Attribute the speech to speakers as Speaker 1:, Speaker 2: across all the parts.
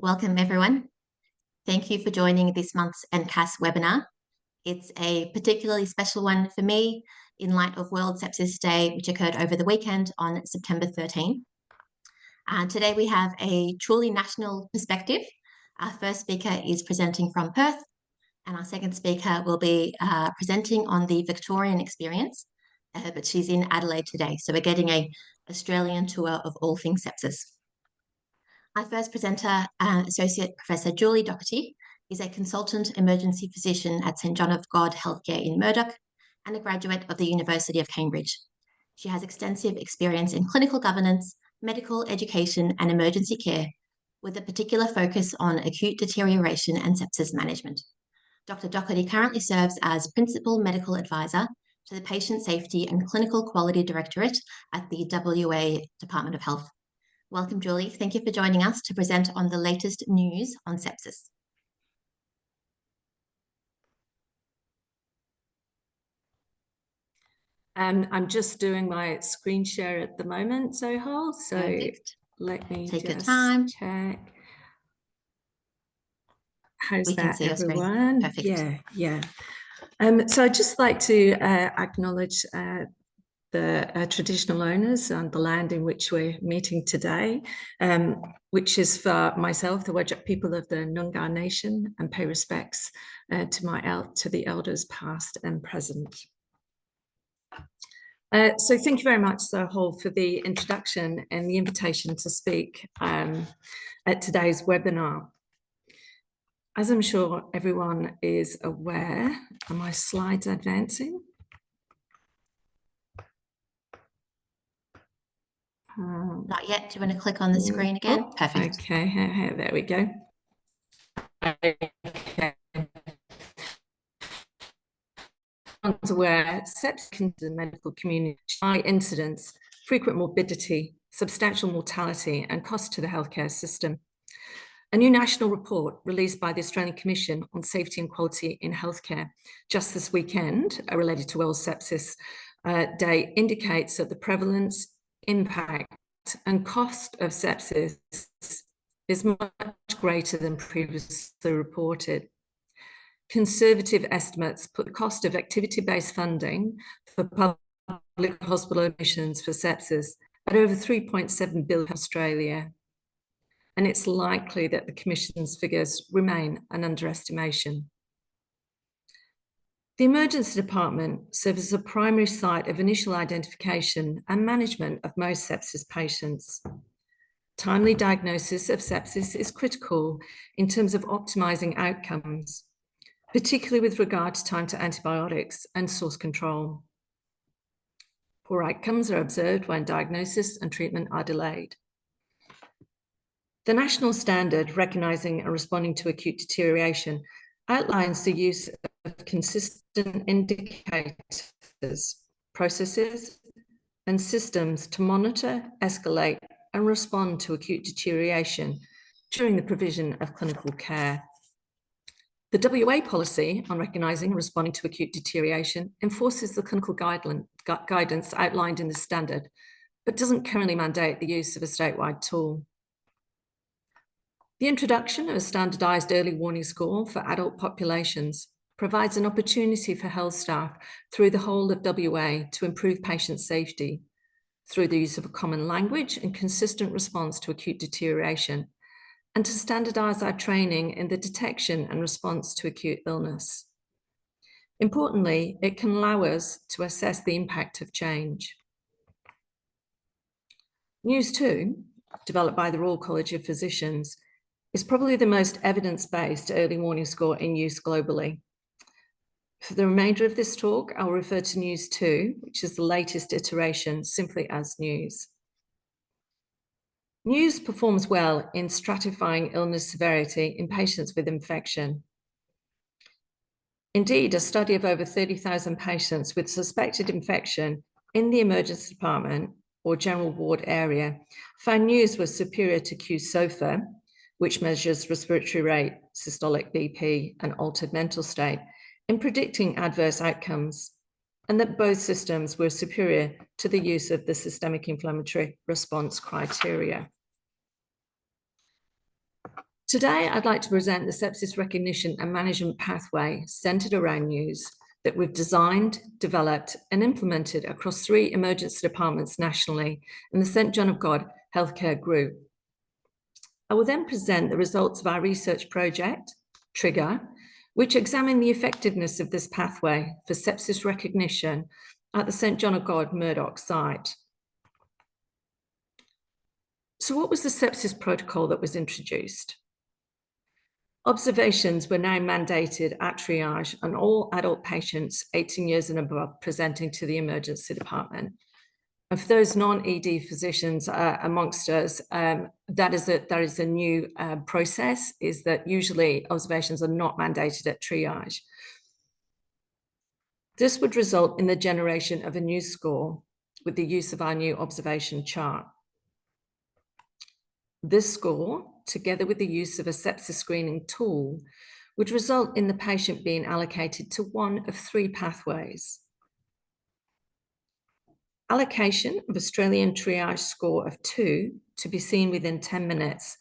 Speaker 1: Welcome, everyone. Thank you for joining this month's NCAS webinar. It's a particularly special one for me in light of World Sepsis Day, which occurred over the weekend on September 13. Today we have a truly national perspective. Our first speaker is presenting from Perth, and our second speaker will be presenting on the Victorian experience, but she's in Adelaide today. So we're getting an Australian tour of all things sepsis. Our first presenter, Associate Professor Julie Dockerty, is a consultant emergency physician at St John of God Healthcare in Murdoch and a graduate of the University of Cambridge. She has extensive experience in clinical governance, medical education and emergency care, with a particular focus on acute deterioration and sepsis management. Dr. Dockerty currently serves as Principal Medical Advisor to the Patient Safety and Clinical Quality Directorate at the WA Department of Health. Welcome, Julie. Thank you for joining us to present on the latest news on sepsis.
Speaker 2: I'm just doing my screen share at the moment, Zohal, so
Speaker 1: Perfect.
Speaker 2: let me
Speaker 1: Take
Speaker 2: just
Speaker 1: your time.
Speaker 2: check. How's
Speaker 1: We can
Speaker 2: that,
Speaker 1: see your screen.
Speaker 2: everyone?
Speaker 1: Perfect.
Speaker 2: Yeah. So I'd just like to acknowledge the traditional owners and the land in which we're meeting today, which is for myself, the Whadjuk people of the Noongar Nation, and pay respects to the elders past and present. So thank you very much, Zohal, for the introduction and the invitation to speak at today's webinar. As I'm sure everyone is aware, are my slides advancing?
Speaker 1: Not yet. Do you want to click on the screen again?
Speaker 2: Oh,
Speaker 1: Perfect.
Speaker 2: Okay, there we go. Okay. Aware sepsis in the medical community, high incidence, frequent morbidity, substantial mortality, and cost to the healthcare system. A new national report released by the Australian Commission on Safety and Quality in Healthcare just this weekend, related to World Sepsis Day, indicates that the prevalence, impact, and cost of sepsis is much greater than previously reported. Conservative estimates put the cost of activity-based funding for public hospital admissions for sepsis at over 3.7 billion Australia. And it's likely that the Commission's figures remain an underestimation. The emergency department serves as a primary site of initial identification and management of most sepsis patients. Timely diagnosis of sepsis is critical in terms of optimizing outcomes, particularly with regard to time to antibiotics and source control. Poor outcomes are observed when diagnosis and treatment are delayed. The national standard recognising and responding to acute deterioration outlines the use of consistent indicators, processes, and systems to monitor, escalate, and respond to acute deterioration during the provision of clinical care. The WA policy on recognising and responding to acute deterioration enforces the clinical guidance outlined in the standard, but doesn't currently mandate the use of a statewide tool. The introduction of a standardised early warning score for adult populations provides an opportunity for health staff through the whole of WA to improve patient safety through the use of a common language and consistent response to acute deterioration, and to standardise our training in the detection and response to acute illness. Importantly, it can allow us to assess the impact of change. News 2, developed by the Royal College of Physicians, is probably the most evidence-based early warning score in use globally. For the remainder of this talk, I'll refer to News 2, which is the latest iteration, simply as News. News performs well in stratifying illness severity in patients with infection. Indeed, a study of over 30,000 patients with suspected infection in the emergency department or general ward area found News was superior to QSOFA, which measures respiratory rate, systolic BP, and altered mental state, in predicting adverse outcomes, and that both systems were superior to the use of the systemic inflammatory response criteria. Today, I'd like to present the sepsis recognition and management pathway centered around news that we've designed, developed, and implemented across 3 emergency departments nationally in the St. John of God Healthcare Group. I will then present the results of our research project, Trigger, which examined the effectiveness of this pathway for sepsis recognition at the St. John of God Murdoch site. So what was the sepsis protocol that was introduced? Observations were now mandated at triage on all adult patients 18 years and above presenting to the emergency department. And for those non-ED physicians amongst us, that is a new process, is that usually observations are not mandated at triage. This would result in the generation of a new score with the use of our new observation chart. This score, together with the use of a sepsis screening tool, would result in the patient being allocated to one of 3 pathways. Allocation of Australian triage score of 2 to be seen within 10 minutes,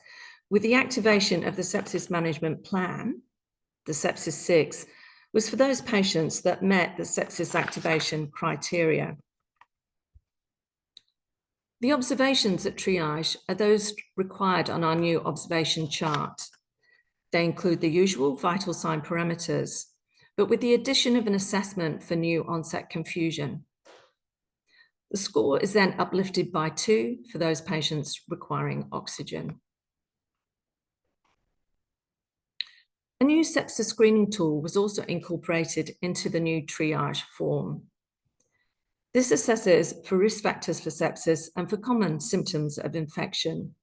Speaker 2: with the activation of the sepsis management plan, the sepsis 6, was for those patients that met the sepsis activation criteria. The observations at triage are those required on our new observation chart. They include the usual vital sign parameters, but with the addition of an assessment for new onset confusion. The score is then uplifted by 2 for those patients requiring oxygen. A new sepsis screening tool was also incorporated into the new triage form. This assesses for risk factors for sepsis and for common symptoms of infection.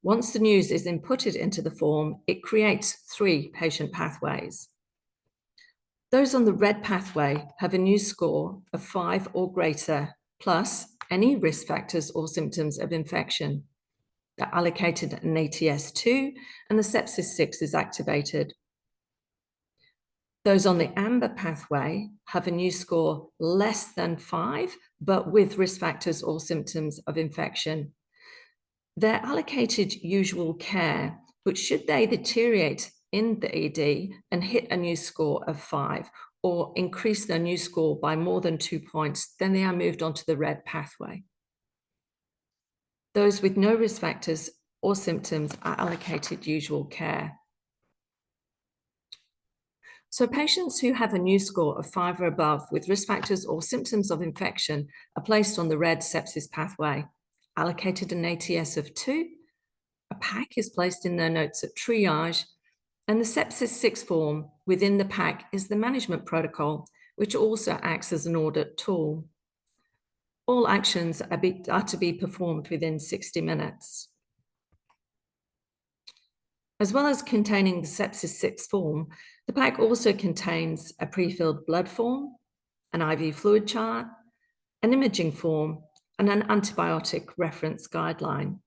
Speaker 2: Once the news is inputted into the form, it creates 3 patient pathways. Those on the red pathway have a news score of 5 or greater, plus any risk factors or symptoms of infection. They're allocated an ATS 2, and the sepsis 6 is activated. Those on the amber pathway have a news score less than 5, but with risk factors or symptoms of infection. They're allocated usual care, but should they deteriorate in the ED and hit a news score of 5 or increase their news score by more than 2 points, then they are moved onto the red pathway. Those with no risk factors or symptoms are allocated usual care. So patients who have a news score of 5 or above with risk factors or symptoms of infection are placed on the red sepsis pathway, allocated an ATS of 2, a pack is placed in their notes at triage, and the sepsis 6 form within the pack is the management protocol, which also acts as an audit tool. All actions are to be performed within 60 minutes. As well as containing the sepsis 6 form, the pack also contains a pre-filled blood form, an IV fluid chart, an imaging form, and an antibiotic reference guideline.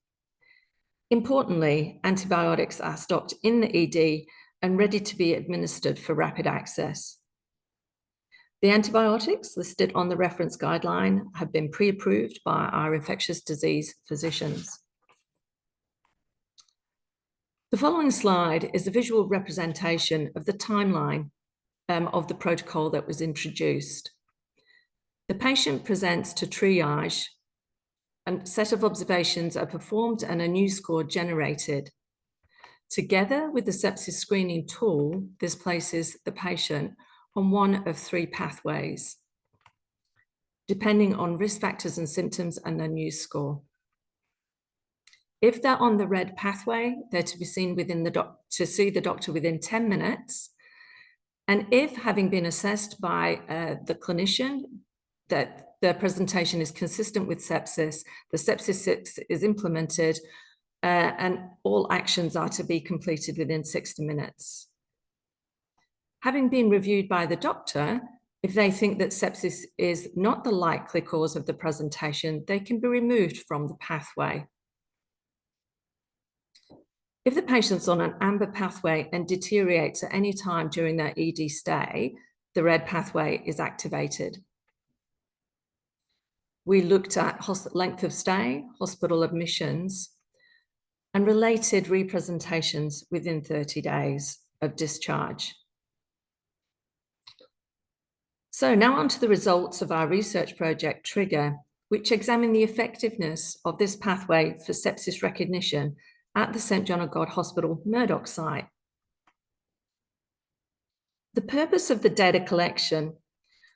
Speaker 2: Importantly, antibiotics are stocked in the ED and ready to be administered for rapid access. The antibiotics listed on the reference guideline have been pre-approved by our infectious disease physicians. The following slide is a visual representation of the timeline of the protocol that was introduced. The patient presents to triage, a set of observations are performed and a new score generated. Together with the sepsis screening tool, this places the patient on one of 3 pathways, depending on risk factors and symptoms and their news score. If they're on the red pathway, they're to be seen to see the doctor within 10 minutes. And if, having been assessed by the clinician, that their presentation is consistent with sepsis, the sepsis 6 is implemented, and all actions are to be completed within 60 minutes. Having been reviewed by the doctor, if they think that sepsis is not the likely cause of the presentation, they can be removed from the pathway. If the patient's on an amber pathway and deteriorates at any time during their ED stay, the red pathway is activated. We looked at length of stay, hospital admissions, and related representations within 30 days of discharge. So now on to the results of our research project TRIGGER, which examine the effectiveness of this pathway for sepsis recognition at the St John of God Hospital Murdoch site. The purpose of the data collection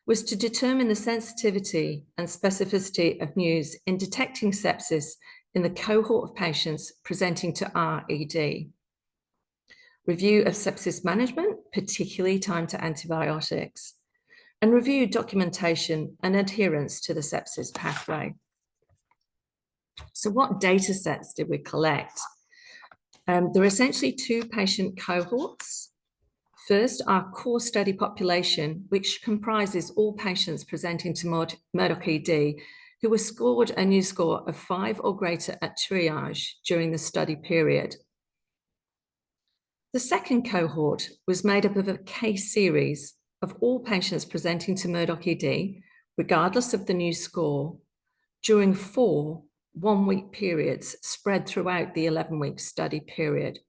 Speaker 2: was to determine the sensitivity and specificity of news in detecting sepsis in the cohort of patients presenting to RED. Review of sepsis management, particularly time to antibiotics, and review documentation and adherence to the sepsis pathway. So what data sets did we collect? There are essentially two patient cohorts. First, our core study population, which comprises all patients presenting to Murdoch ED who were scored a news score of 5 or greater at triage during the study period. The second cohort was made up of a case series of all patients presenting to Murdoch ED, regardless of the news score, during 4 one-week periods spread throughout the 11-week study period.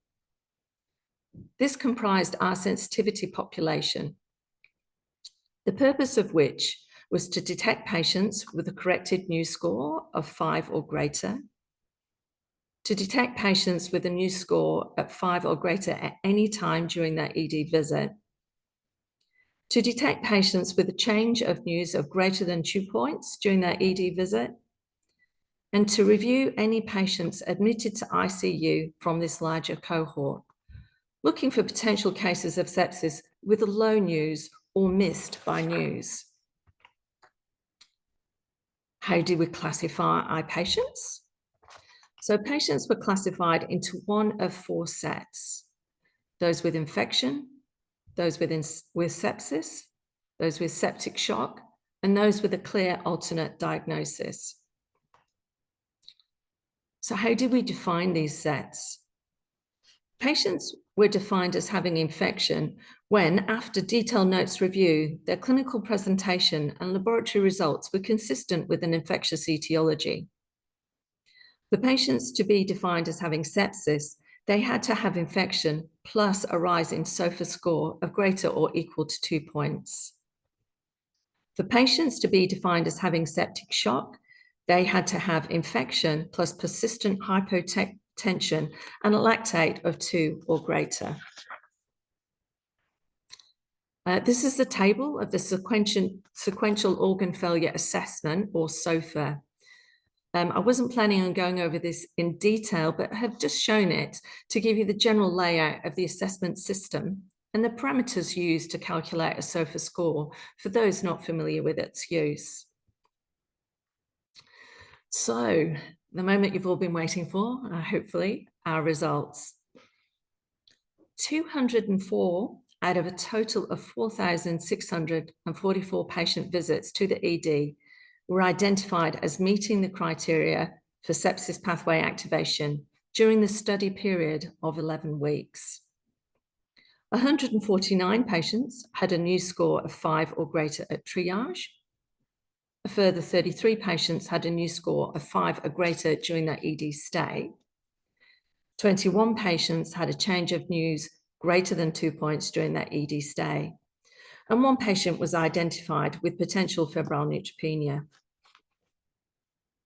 Speaker 2: This comprised our sensitivity population, the purpose of which was to detect patients with a corrected news score of 5 or greater, to detect patients with a news score at 5 or greater at any time during their ED visit, to detect patients with a change of news of greater than 2 points during their ED visit, and to review any patients admitted to ICU from this larger cohort, looking for potential cases of sepsis with a low news or missed by news. How do we classify our patients? So patients were classified into one of 4 sets: those with infection, those with sepsis, those with septic shock, and those with a clear alternate diagnosis. So how do we define these sets? Patients were defined as having infection when, after detailed notes review, their clinical presentation and laboratory results were consistent with an infectious etiology. For patients to be defined as having sepsis, they had to have infection plus a rise in SOFA score of greater or equal to 2 points. For patients to be defined as having septic shock, they had to have infection plus persistent hypotension and a lactate of 2 or greater. This is the table of the sequential organ failure assessment, or SOFA. I wasn't planning on going over this in detail, but have just shown it to give you the general layout of the assessment system and the parameters used to calculate a SOFA score for those not familiar with its use. So, the moment you've all been waiting for, hopefully, our results. 204 out of a total of 4,644 patient visits to the ED were identified as meeting the criteria for sepsis pathway activation during the study period of 11 weeks. 149 patients had a news score of 5 or greater at triage. A further 33 patients had a news score of 5 or greater during their ED stay. 21 patients had a change of news greater than 2 points during their ED stay. And 1 patient was identified with potential febrile neutropenia.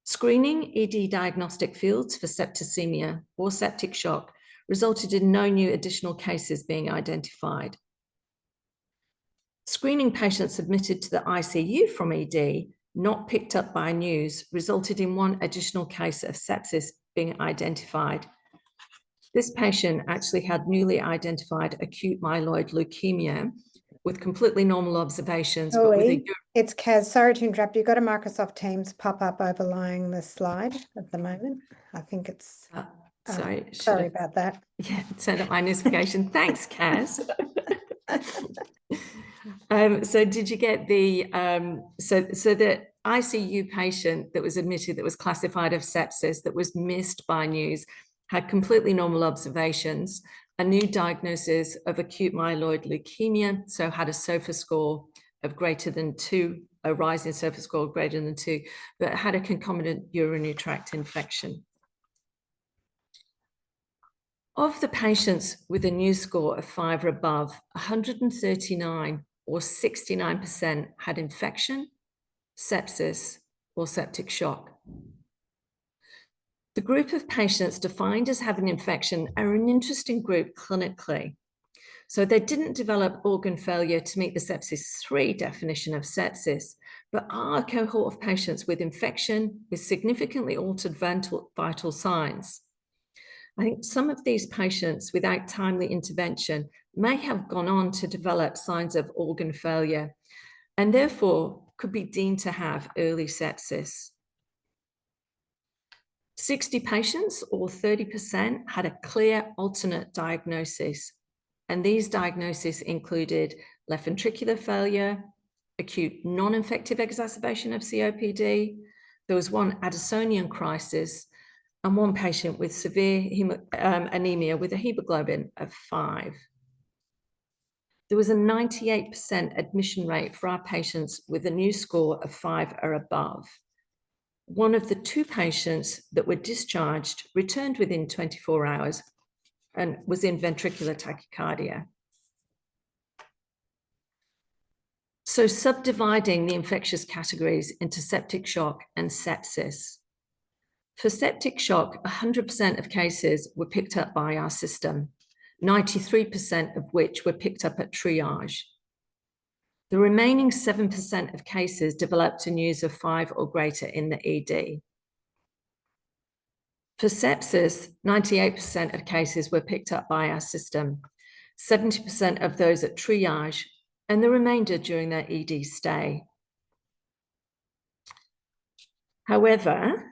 Speaker 2: Screening ED diagnostic fields for septicemia or septic shock resulted in no new additional cases being identified. Screening patients admitted to the ICU from ED, not picked up by news, resulted in 1 additional case of sepsis being identified. This patient actually had newly identified acute myeloid leukemia with completely normal observations.
Speaker 3: It's Kaz. Sorry to interrupt. You've got a Microsoft Teams pop-up overlying the slide at the moment. I think it's... sorry about that.
Speaker 2: Yeah, turn up my notification. Thanks, Kaz. So did you get the... So the ICU patient that was admitted that was classified of sepsis that was missed by news had completely normal observations, a new diagnosis of acute myeloid leukemia, so had a SOFA score of greater than 2, a rise in SOFA score greater than 2, but had a concomitant urinary tract infection. Of the patients with a new score of 5 or above, 139 or 69% had infection, sepsis, or septic shock. The group of patients defined as having infection are an interesting group clinically. So they didn't develop organ failure to meet the sepsis 3 definition of sepsis, but are a cohort of patients with infection with significantly altered vital signs. I think some of these patients without timely intervention may have gone on to develop signs of organ failure and therefore could be deemed to have early sepsis. 60 patients, or 30%, had a clear alternate diagnosis, and these diagnoses included left ventricular failure, acute non-infective exacerbation of COPD, there was one Addisonian crisis, and one patient with severe anemia with a hemoglobin of 5. There was a 98% admission rate for our patients with a new score of 5 or above. One of the 2 patients that were discharged returned within 24 hours and was in ventricular tachycardia. So subdividing the infectious categories into septic shock and sepsis. For septic shock, 100% of cases were picked up by our system, 93% of which were picked up at triage. The remaining 7% of cases developed a news of 5 or greater in the ED. For sepsis, 98% of cases were picked up by our system, 70% of those at triage, and the remainder during their ED stay. However,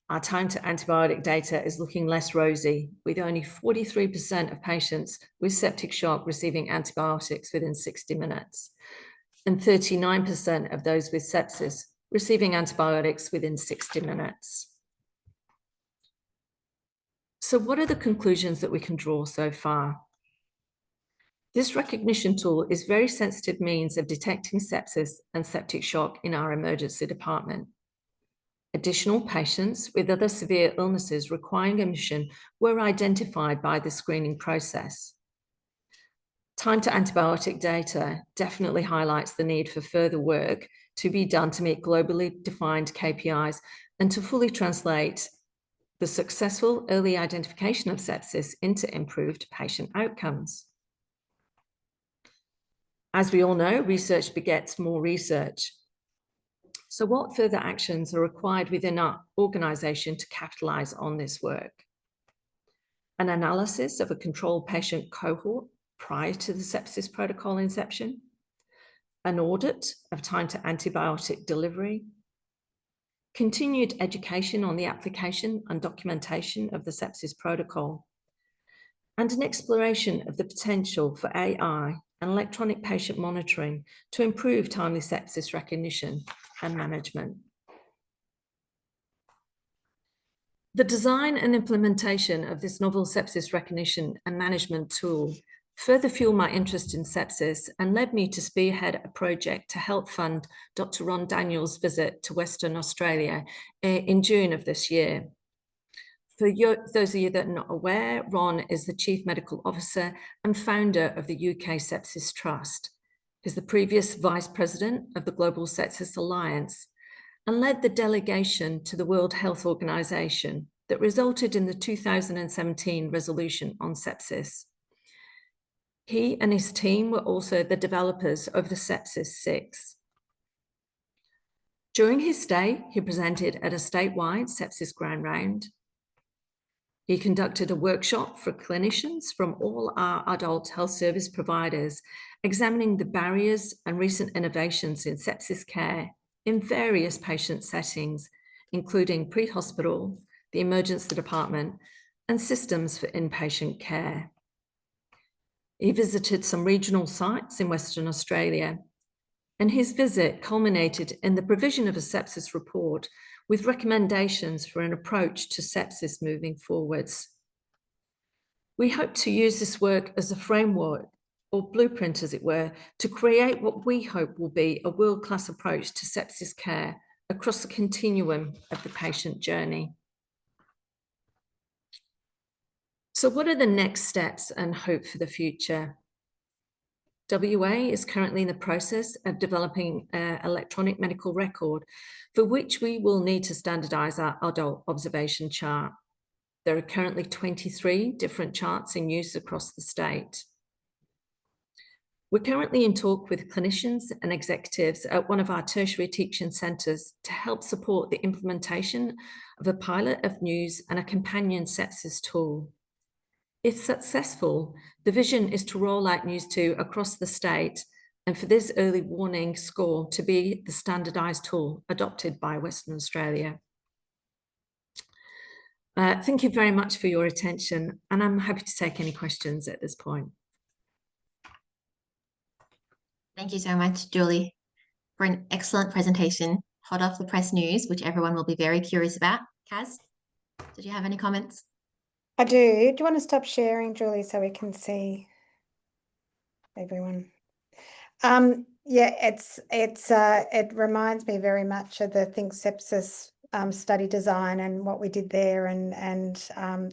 Speaker 2: our time to antibiotic data is looking less rosy, with only 43% of patients with septic shock receiving antibiotics within 60 minutes, and 39% of those with sepsis receiving antibiotics within 60 minutes. So what are the conclusions that we can draw so far? This recognition tool is a very sensitive means of detecting sepsis and septic shock in our emergency department. Additional patients with other severe illnesses requiring admission were identified by the screening process. Time to antibiotic data definitely highlights the need for further work to be done to meet globally defined KPIs and to fully translate the successful early identification of sepsis into improved patient outcomes. As we all know, research begets more research. So what further actions are required within our organisation to capitalise on this work? An analysis of a controlled patient cohort prior to the sepsis protocol inception, an audit of time to antibiotic delivery, continued education on the application and documentation of the sepsis protocol, and an exploration of the potential for AI and electronic patient monitoring to improve timely sepsis recognition and management. The design and implementation of this novel sepsis recognition and management tool further fueled my interest in sepsis and led me to spearhead a project to help fund Dr. Ron Daniels' visit to Western Australia in June of this year. For those of you that are not aware, Ron is the Chief Medical Officer and founder of the UK Sepsis Trust. He's the previous Vice President of the Global Sepsis Alliance and led the delegation to the World Health Organization that resulted in the 2017 resolution on sepsis. He and his team were also the developers of the Sepsis 6. During his stay, he presented at a statewide sepsis grand round. He conducted a workshop for clinicians from all our adult health service providers, examining the barriers and recent innovations in sepsis care in various patient settings, including pre-hospital, the emergency department, and systems for inpatient care. He visited some regional sites in Western Australia, and his visit culminated in the provision of a sepsis report with recommendations for an approach to sepsis moving forwards. We hope to use this work as a framework or blueprint, as it were, to create what we hope will be a world-class approach to sepsis care across the continuum of the patient journey. So what are the next steps and hope for the future? WA is currently in the process of developing an electronic medical record for which we will need to standardise our adult observation chart. There are currently 23 different charts in use across the state. We're currently in talk with clinicians and executives at one of our tertiary teaching centres to help support the implementation of a pilot of news and a companion sepsis tool. If successful, the vision is to roll out News 2 across the state and for this early warning score to be the standardised tool adopted by Western Australia. Thank you very much for your attention, and I'm happy to take any questions at this point.
Speaker 1: Thank you so much, Julie, for an excellent presentation, hot off the press news, which everyone will be very curious about. Kaz, did you have any comments?
Speaker 3: I do. Do you want to stop sharing, Julie, so we can see everyone? Yeah, it reminds me very much of the Think Sepsis study design and what we did there, and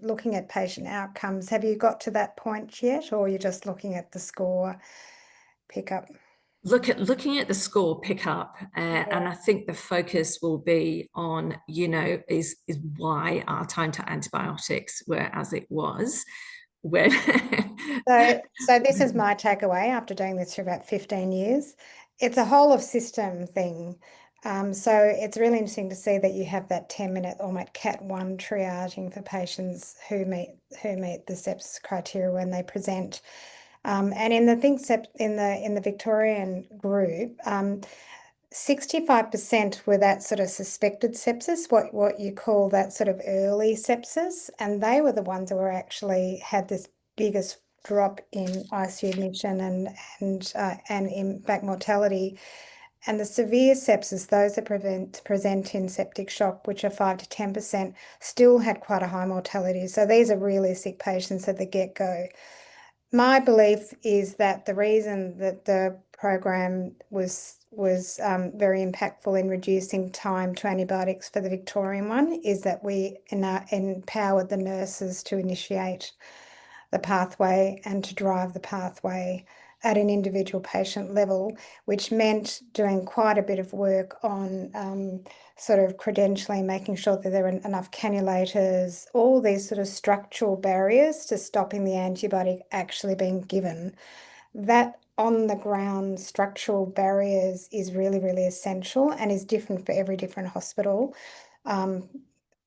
Speaker 3: looking at patient outcomes. Have you got to that point yet, or you're just looking at the score pickup?
Speaker 2: Looking at the score pickup, and I think the focus will be on, you know, is why our time to antibiotics were as it was. When
Speaker 3: so this is my takeaway after doing this for about 15 years. It's a whole of system thing. So it's really interesting to see that you have that 10-minute almost Cat 1 triaging for patients who meet the sepsis criteria when they present. And in the in the Victorian group, 65% were that sort of suspected sepsis, what you call that sort of early sepsis, and they were the ones who were actually had this biggest drop in ICU admission and in fact mortality. And the severe sepsis, those that present in septic shock, which are 5 to 10%, still had quite a high mortality. So these are really sick patients at the get-go. My belief is that the reason that the program was very impactful in reducing time to antibiotics for the Victorian one is that we empowered the nurses to initiate the pathway and to drive the pathway at an individual patient level, which meant doing quite a bit of work on sort of credentialing, making sure that there were enough cannulators, all these sort of structural barriers to stopping the antibiotic actually being given. That on the ground structural barriers is really, really essential and is different for every different hospital.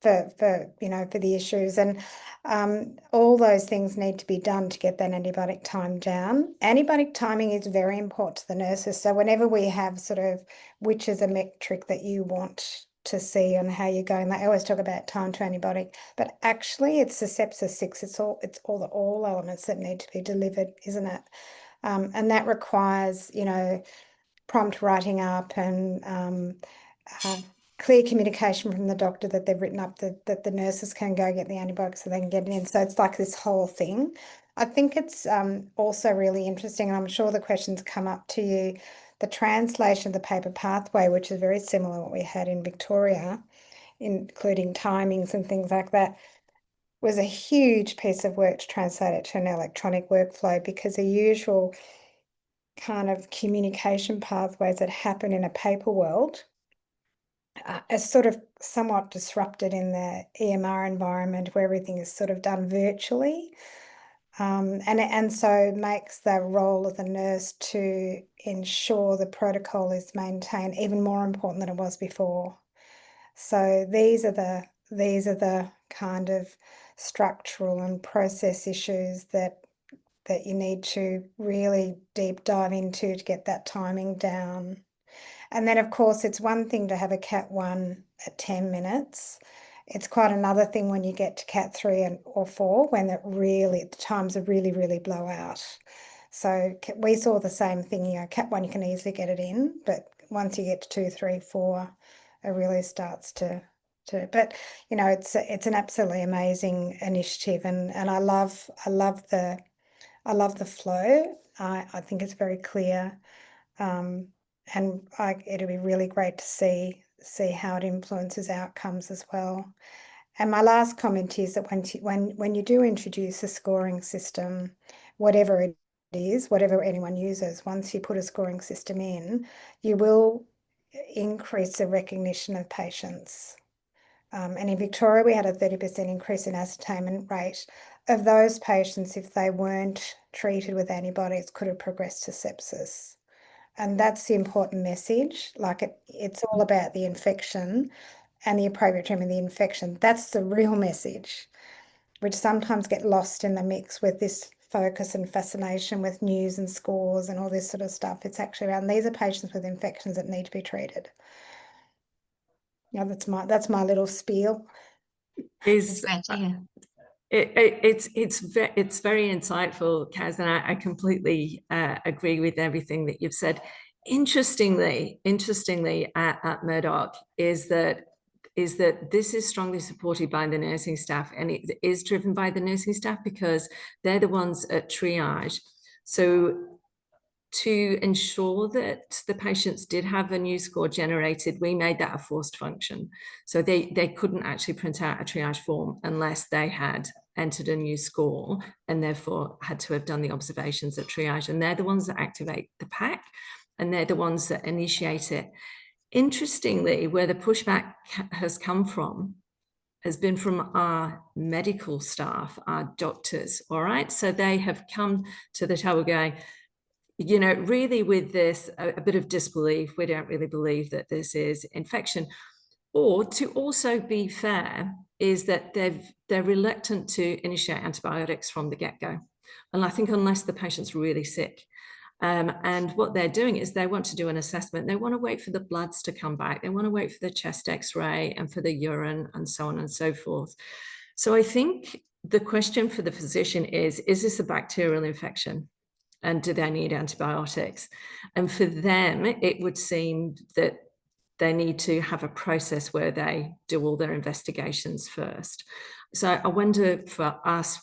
Speaker 3: For the issues, and all those things need to be done to get that antibiotic time down. Antibiotic timing is very important to the nurses. So whenever we have sort of which is a metric that you want to see on how you're going, they always talk about time to antibiotic, but actually it's the sepsis 6. It's all elements that need to be delivered, isn't it? And that requires, you know, prompt writing up and clear communication from the doctor that they've written up that the nurses can go get the antibiotics so they can get it in. So it's like this whole thing. I think it's also really interesting, and I'm sure the questions come up to you, the translation of the paper pathway, which is very similar to what we had in Victoria, including timings and things like that, was a huge piece of work to translate it to an electronic workflow, because the usual kind of communication pathways that happen in a paper world are sort of somewhat disrupted in the EMR environment where everything is sort of done virtually. And so makes the role of the nurse to ensure the protocol is maintained even more important than it was before. So these are the kind of structural and process issues that you need to really deep dive into to get that timing down. And then, of course, it's one thing to have a Cat 1 at 10 minutes. It's quite another thing when you get to Cat 3 or 4, when the times are really, really blow out. So we saw the same thing, you know, Cat 1 you can easily get it in, but once you get to 2, 3, 4, it really starts to but you know, it's an absolutely amazing initiative, and I love the flow. I think it's very clear. And it'll be really great to see how it influences outcomes as well. And my last comment is that when you do introduce a scoring system, whatever it is, whatever anyone uses, once you put a scoring system in, you will increase the recognition of patients. And in Victoria, we had a 30% increase in ascertainment rate of those patients, if they weren't treated with antibiotics, could have progressed to sepsis. And that's the important message. Like it's all about the infection and the appropriate treatment of the infection. That's the real message, which sometimes get lost in the mix with this focus and fascination with news and scores and all this sort of stuff. It's actually around, these are patients with infections that need to be treated. Yeah, that's my little spiel.
Speaker 1: It's great to hear.
Speaker 2: It's very insightful, Kaz, and I completely agree with everything that you've said. Interestingly, at Murdoch is that this is strongly supported by the nursing staff, and it is driven by the nursing staff because they're the ones at triage. So to ensure that the patients did have a new score generated, we made that a forced function. So they couldn't actually print out a triage form unless they had entered a new score and therefore had to have done the observations at triage. And they're the ones that activate the pack, and they're the ones that initiate it. Interestingly, where the pushback has come from has been from our medical staff, our doctors, all right? So they have come to the table going, you know, really with this, a bit of disbelief. We don't really believe that this is infection. Or to also be fair, is that they're reluctant to initiate antibiotics from the get-go. And I think unless the patient's really sick. And what they're doing is they want to do an assessment. They want to wait for the bloods to come back. They want to wait for the chest x-ray and for the urine and so on and so forth. So I think the question for the physician is this a bacterial infection? And do they need antibiotics? And for them, it would seem that they need to have a process where they do all their investigations first. So I wonder for us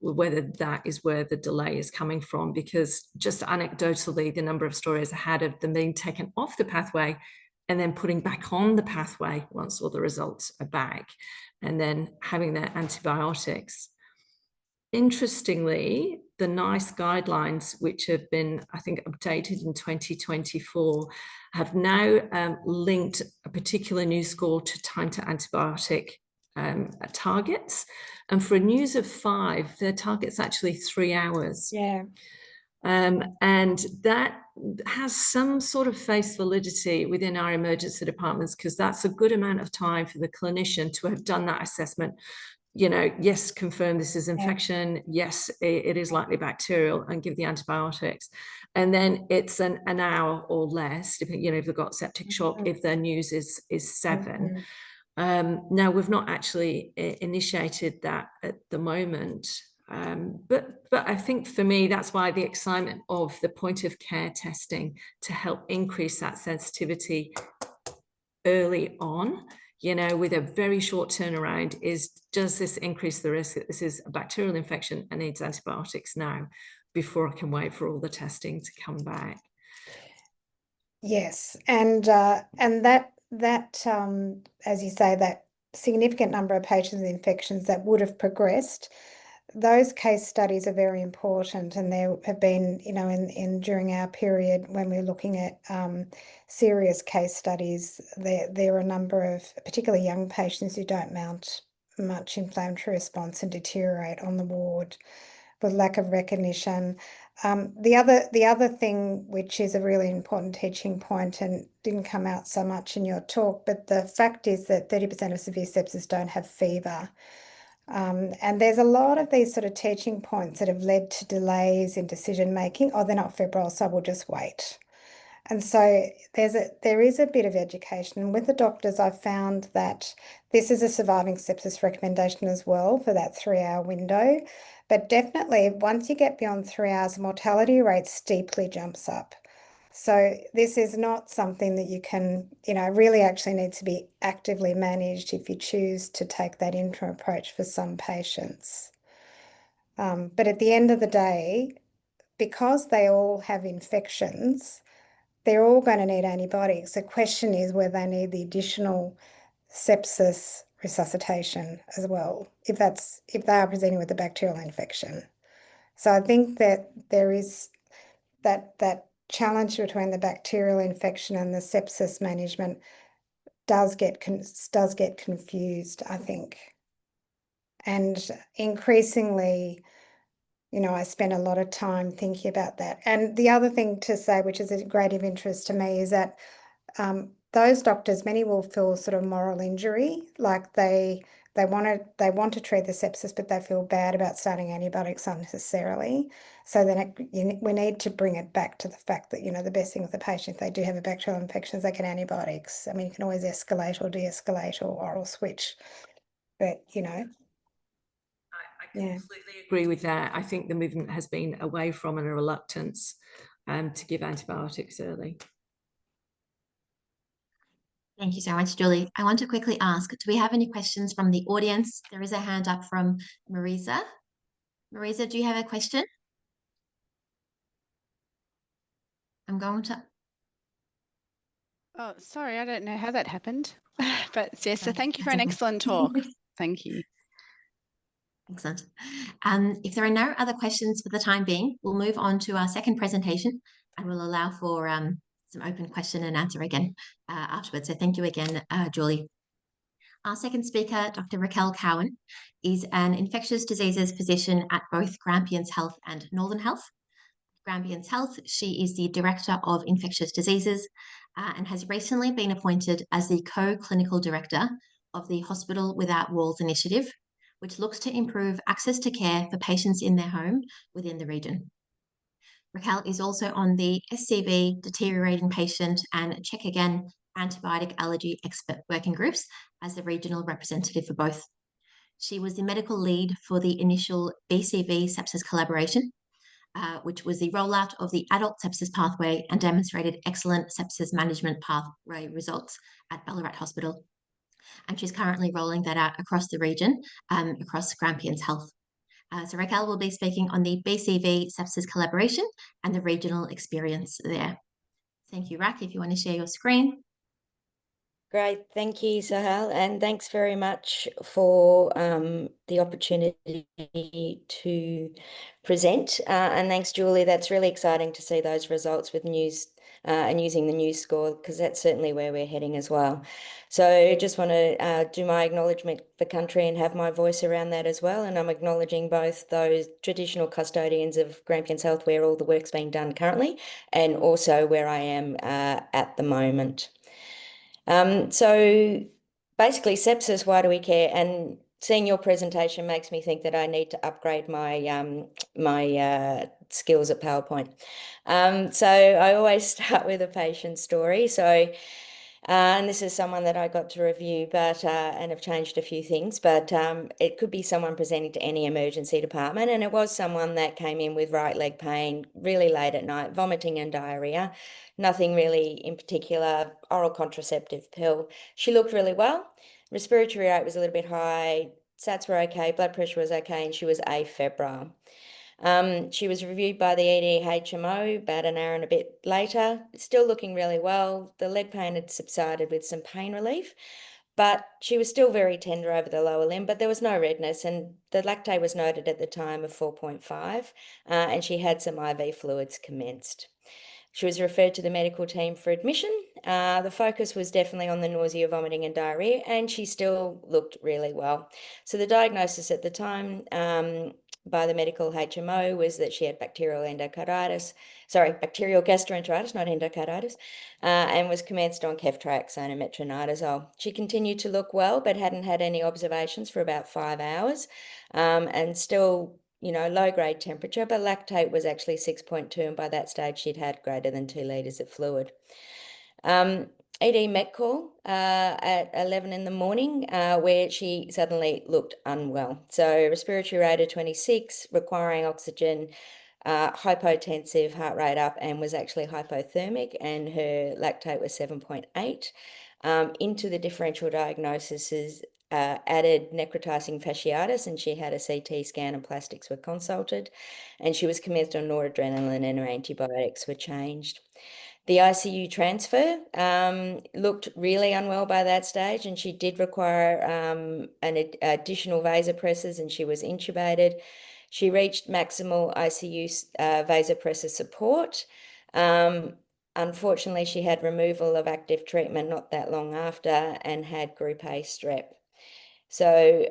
Speaker 2: whether that is where the delay is coming from, because just anecdotally, the number of stories I had of them being taken off the pathway and then putting back on the pathway once all the results are back, and then having their antibiotics. Interestingly, the NICE guidelines, which have been, I think, updated in 2024, have now linked a particular new score to time to antibiotic targets. And for a news of 5, their target's actually 3 hours.
Speaker 3: Yeah.
Speaker 2: And that has some sort of face validity within our emergency departments, because that's a good amount of time for the clinician to have done that assessment. You know, yes, confirm this is infection. Yes, it is likely bacterial, and give the antibiotics. And then it's an hour or less, if they've got septic shock, if their news is 7. Now, we've not actually initiated that at the moment. But I think for me, that's why the excitement of the point of care testing to help increase that sensitivity early on, with a very short turnaround, is, does this increase the risk that this is a bacterial infection and needs antibiotics now, before I can wait for all the testing to come back?
Speaker 3: Yes, and that as you say, that significant number of patients with infections that would have progressed, those case studies are very important, and there have been, in during our period when we're looking at serious case studies, there are a number of particularly young patients who don't mount much inflammatory response and deteriorate on the ward with lack of recognition. The other thing, which is a really important teaching point and didn't come out so much in your talk, but the fact is that 30% of severe sepsis don't have fever. And there's a lot of these sort of teaching points that have led to delays in decision making. Oh, they're not febrile, so we'll just wait. And so there is a bit of education. And with the doctors, I've found that this is a surviving sepsis recommendation as well for that 3-hour window. But definitely, once you get beyond 3 hours, the mortality rate steeply jumps up. So this is not something that you can, really actually needs to be actively managed if you choose to take that interim approach for some patients. But at the end of the day, because they all have infections, they're all going to need antibiotics. The question is whether they need the additional sepsis resuscitation as well, if they are presenting with a bacterial infection. So I think that there is that challenge between the bacterial infection and the sepsis management does get confused, I think. And increasingly, you know, I spend a lot of time thinking about that. And the other thing to say, which is a great of interest to me, is that those doctors, many will feel sort of moral injury, like they want to treat the sepsis, but they feel bad about starting antibiotics unnecessarily. So then we need to bring it back to the fact that, you know, the best thing with the patient, if they do have a bacterial infection, is they get antibiotics. I mean, you can always escalate or de-escalate or oral switch, but, you know.
Speaker 2: I completely agree with that. I think the movement has been away from and a reluctance to give antibiotics early.
Speaker 1: Thank you so much, Julie. I want to quickly ask, do we have any questions from the audience? There is a hand up from Marisa. Marisa, do you have a question? I'm going to...
Speaker 4: Oh, sorry, I don't know how that happened. But yes, so thank you for
Speaker 1: That's
Speaker 4: an
Speaker 1: okay.
Speaker 4: excellent talk. Thank you.
Speaker 1: Excellent. If there are no other questions for the time being, we'll move on to our second presentation and we'll allow for some open question and answer again afterwards. So thank you again, Julie. Our second speaker, Dr. Raquel Cowan, is an infectious diseases physician at both Grampians Health and Northern Health. Grampians Health, she is the Director of Infectious Diseases and has recently been appointed as the Co-Clinical Director of the Hospital Without Walls initiative, which looks to improve access to care for patients in their home within the region. Raquel is also on the SCV Deteriorating Patient and Check Again Antibiotic Allergy Expert Working Groups as the regional representative for both. She was the medical lead for the initial BCV Sepsis Collaboration, which was the rollout of the adult sepsis pathway and demonstrated excellent sepsis management pathway results at Ballarat Hospital. And she's currently rolling that out across the region, across Grampians Health. So Raquel will be speaking on the BCV Sepsis Collaboration and the regional experience there. Thank you, Rac, if you want to share your screen.
Speaker 5: Great, thank you, Zohal, and thanks very much for the opportunity to present. And thanks, Julie. That's really exciting to see those results with news and using the news score, because that's certainly where we're heading as well. So I just want to do my acknowledgement for country and have my voice around that as well. And I'm acknowledging both those traditional custodians of Grampians Health, where all the work's being done currently, and also where I am at the moment. So basically, sepsis, why do we care? And seeing your presentation makes me think that I need to upgrade my skills at PowerPoint. So I always start with a patient story. So, and this is someone that I got to review, but and have changed a few things, but it could be someone presenting to any emergency department, and it was someone that came in with right leg pain, really late at night, vomiting and diarrhea. Nothing really in particular, oral contraceptive pill. She looked really well. Respiratory rate was a little bit high. SATs were okay. Blood pressure was okay. And she was afebrile. She was reviewed by the ED HMO about an hour and a bit later. Still looking really well. The leg pain had subsided with some pain relief. But she was still very tender over the lower limb, but there was no redness. And the lactate was noted at the time of 4.5. And she had some IV fluids commenced. She was referred to the medical team for admission. The focus was definitely on the nausea, vomiting and diarrhea, and she still looked really well. So the diagnosis at the time by the medical HMO was that she had bacterial gastroenteritis, not endocarditis, and was commenced on ceftriaxone and metronidazole. She continued to look well, but hadn't had any observations for about 5 hours, and still, you know, low-grade temperature, but lactate was actually 6.2, and by that stage she'd had greater than 2 litres of fluid. ED met call at 11 in the morning where she suddenly looked unwell. So respiratory rate of 26, requiring oxygen, hypotensive, heart rate up, and was actually hypothermic, and her lactate was 7.8. Into the differential diagnosis is added necrotizing fasciitis, and she had a CT scan and plastics were consulted, and she was commenced on noradrenaline and her antibiotics were changed. The ICU transfer looked really unwell by that stage, and she did require an additional vasopressors, and she was intubated. She reached maximal ICU vasopressor support. Unfortunately, she had removal of active treatment not that long after and had Group A strep. So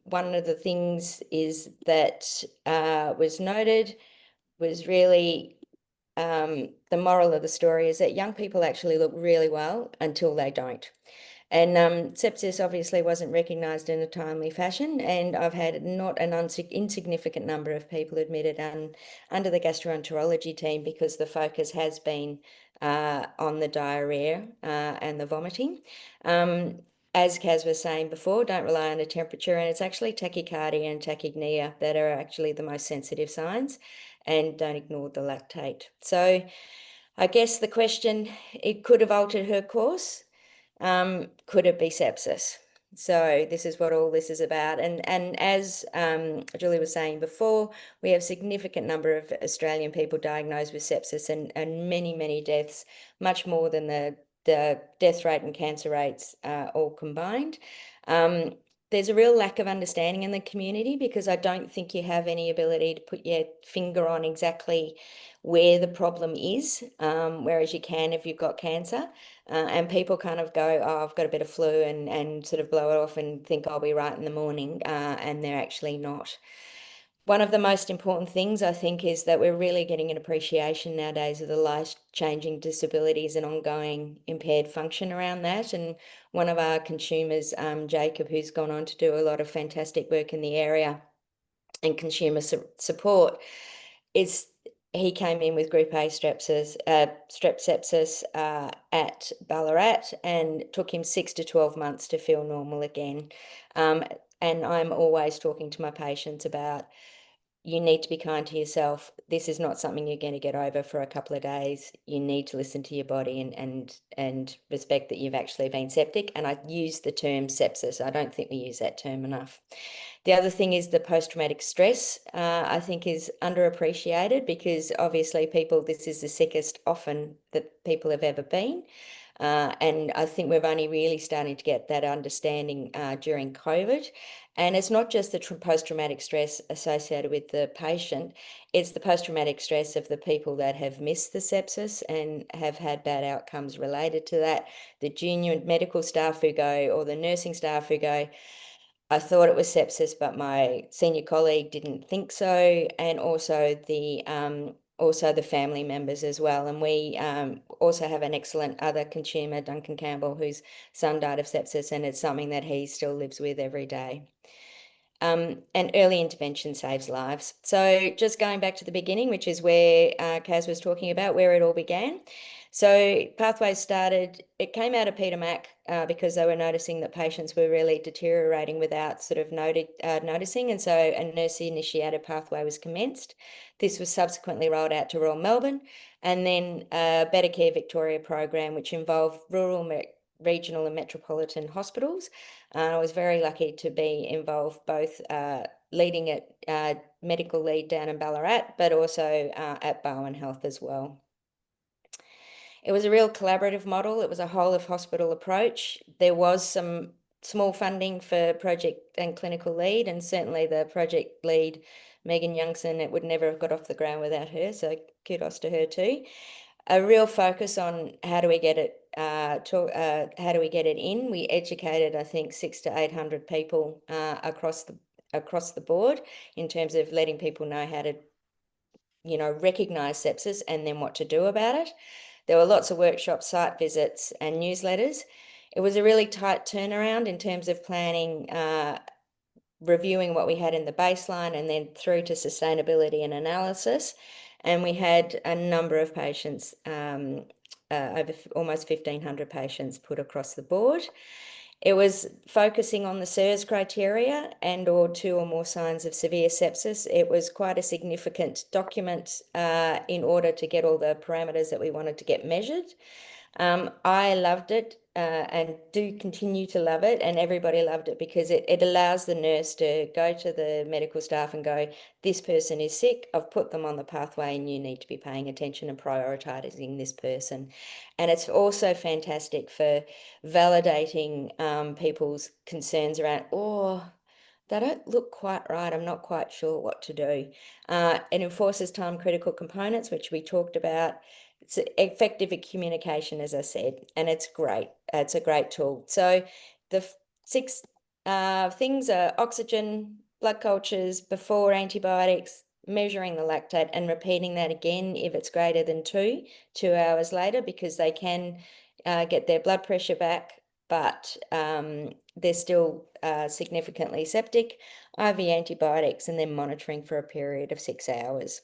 Speaker 5: one of the things is that was noted was really the moral of the story is that young people actually look really well until they don't. And sepsis obviously wasn't recognised in a timely fashion, and I've had not an insignificant number of people admitted under the gastroenterology team because the focus has been on the diarrhea and the vomiting. As Kaz was saying before, don't rely on the temperature, and it's actually tachycardia and tachypnea that are actually the most sensitive signs, and don't ignore the lactate. So I guess the question, it could have altered her course. Could it be sepsis? So this is what all this is about. And as Julie was saying before, we have a significant number of Australian people diagnosed with sepsis and many, many deaths, much more than the death rate and cancer rates all combined. There's a real lack of understanding in the community because I don't think you have any ability to put your finger on exactly where the problem is, whereas you can if you've got cancer. And people kind of go, oh, I've got a bit of flu and sort of blow it off and think I'll be right in the morning, and they're actually not. One of the most important things, I think, is that we're really getting an appreciation nowadays of the life-changing disabilities and ongoing impaired function around that. And one of our consumers, Jacob, who's gone on to do a lot of fantastic work in the area and consumer support, he came in with Group A strep sepsis at Ballarat, and took him 6 to 12 months to feel normal again. And I'm always talking to my patients about, you need to be kind to yourself. This is not something you're going to get over for a couple of days. You need to listen to your body and respect that you've actually been septic. And I use the term sepsis. I don't think we use that term enough. The other thing is the post-traumatic stress, I think, is underappreciated because obviously this is the sickest often that people have ever been. And I think we've only really starting to get that understanding during COVID. And it's not just the post-traumatic stress associated with the patient, it's the post-traumatic stress of the people that have missed the sepsis and have had bad outcomes related to that. The junior medical staff who go, or the nursing staff who go, I thought it was sepsis, but my senior colleague didn't think so. And also the family members as well. And we also have an excellent other consumer, Duncan Campbell, whose son died of sepsis, and it's something that he still lives with every day. And early intervention saves lives. So just going back to the beginning, which is where Kaz was talking about, where it all began. So Pathways started, it came out of Peter Mac because they were noticing that patients were really deteriorating without sort of noticing. And so a nurse-initiated pathway was commenced. This was subsequently rolled out to Royal Melbourne, and then a Better Care Victoria program, which involved rural, regional and metropolitan hospitals. I was very lucky to be involved both leading at medical lead down in Ballarat, but also at Bowen Health as well. It was a real collaborative model. It was a whole of hospital approach. There was some small funding for project and clinical lead, and certainly the project lead, Megan Youngson, it would never have got off the ground without her, so kudos to her too. A real focus on how do we get it how do we get it in? We educated, I think, 600 to 800 people across the board in terms of letting people know how to, recognise sepsis and then what to do about it. There were lots of workshops, site visits, and newsletters. It was a really tight turnaround in terms of planning, reviewing what we had in the baseline, and then through to sustainability and analysis. And we had a number of patients, over almost 1,500 patients put across the board. It was focusing on the SIRS criteria or 2 or more signs of severe sepsis. It was quite a significant document in order to get all the parameters that we wanted to get measured. I loved it. and do continue to love it, and everybody loved it because it allows the nurse to go to the medical staff and go, this person is sick, I've put them on the pathway and you need to be paying attention and prioritising this person. And it's also fantastic for validating people's concerns around, they don't look quite right, I'm not quite sure what to do. It enforces time critical components, which we talked about. It's effective communication, as I said, and it's great. It's a great tool. So the 6 things are oxygen, blood cultures before antibiotics, measuring the lactate and repeating that again if it's greater than 2 hours later, because they can get their blood pressure back, but they're still significantly septic. IV antibiotics, and then monitoring for a period of 6 hours.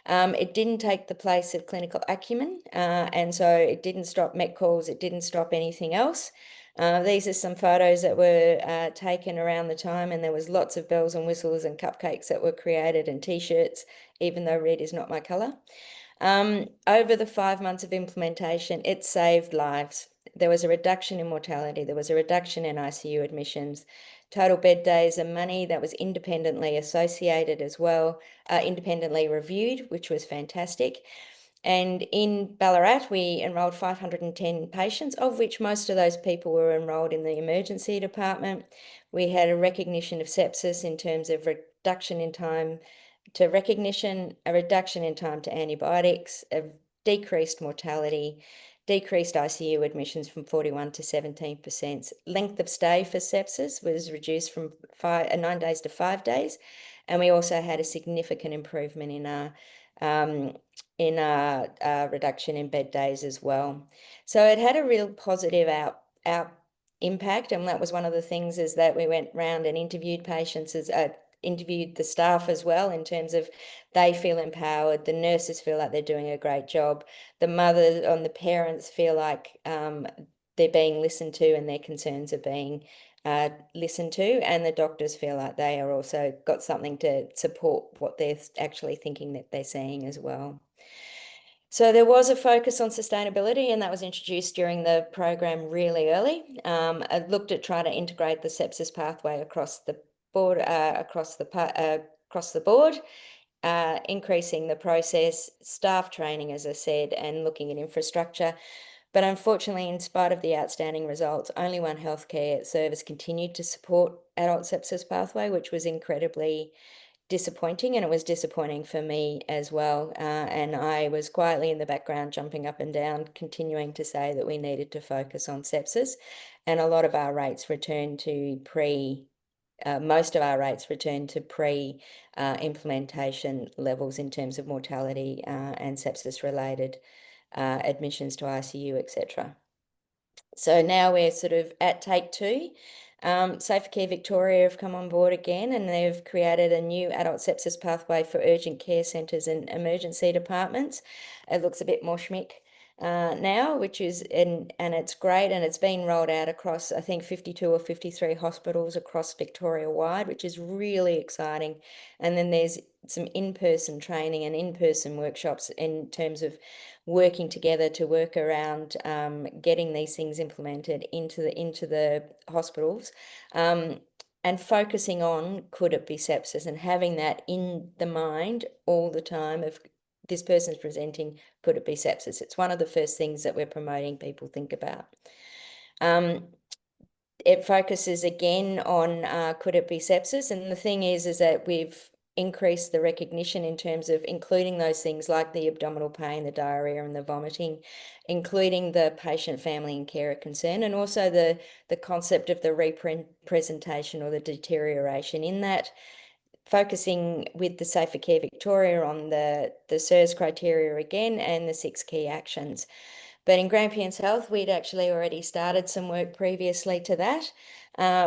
Speaker 5: It didn't take the place of clinical acumen, and so it didn't stop MET calls, it didn't stop anything else. These are some photos that were taken around the time, and there was lots of bells and whistles and cupcakes that were created and t-shirts, even though red is not my colour. Over the 5 months of implementation, it saved lives. There was a reduction in mortality, there was a reduction in ICU admissions, total bed days and money that was independently associated as well, independently reviewed, which was fantastic. And in Ballarat, we enrolled 510 patients, of which most of those people were enrolled in the emergency department. We had a recognition of sepsis in terms of reduction in time to recognition, a reduction in time to antibiotics, a decreased mortality, decreased ICU admissions from 41 to 17%. Length of stay for sepsis was reduced from 9 days to 5 days. And we also had a significant improvement in our reduction in bed days as well. So it had a real positive out impact. And that was one of the things, is that we went round and interviewed patients, interviewed the staff as well, in terms of they feel empowered, the nurses feel like they're doing a great job, the mothers and the parents feel like they're being listened to and their concerns are being listened to, and the doctors feel like they are also got something to support what they're actually thinking that they're saying as well. So there was a focus on sustainability, and that was introduced during the program really early. I looked at trying to integrate the sepsis pathway across the board, increasing the process, staff training, as I said, and looking at infrastructure. But unfortunately, in spite of the outstanding results, only one healthcare service continued to support adult sepsis pathway, which was incredibly disappointing, and it was disappointing for me as well. And I was quietly in the background jumping up and down, continuing to say that we needed to focus on sepsis. And a lot of our rates returned to most of our rates returned to pre-implementation levels in terms of mortality and sepsis-related admissions to ICU, etc. So now we're sort of at take 2. Safer Care Victoria have come on board again, and they've created a new adult sepsis pathway for urgent care centres and emergency departments. It looks a bit more schmick now, which is, and it's great, and it's been rolled out across, I think, 52 or 53 hospitals across Victoria wide, which is really exciting. And then there's some in-person training and in-person workshops in terms of working together to work around getting these things implemented into the hospitals, and focusing on, could it be sepsis, and having that in the mind all the time of, this person's presenting, could it be sepsis? It's one of the first things that we're promoting people think about. It focuses again on could it be sepsis, and the thing is that we've increased the recognition in terms of including those things like the abdominal pain, the diarrhea and the vomiting, including the patient, family and carer concern, and also the concept of the representation or the deterioration in that, focusing with the Safer Care Victoria on the SIRS criteria again and the 6 key actions. But in Grampians Health, we'd actually already started some work previously to that.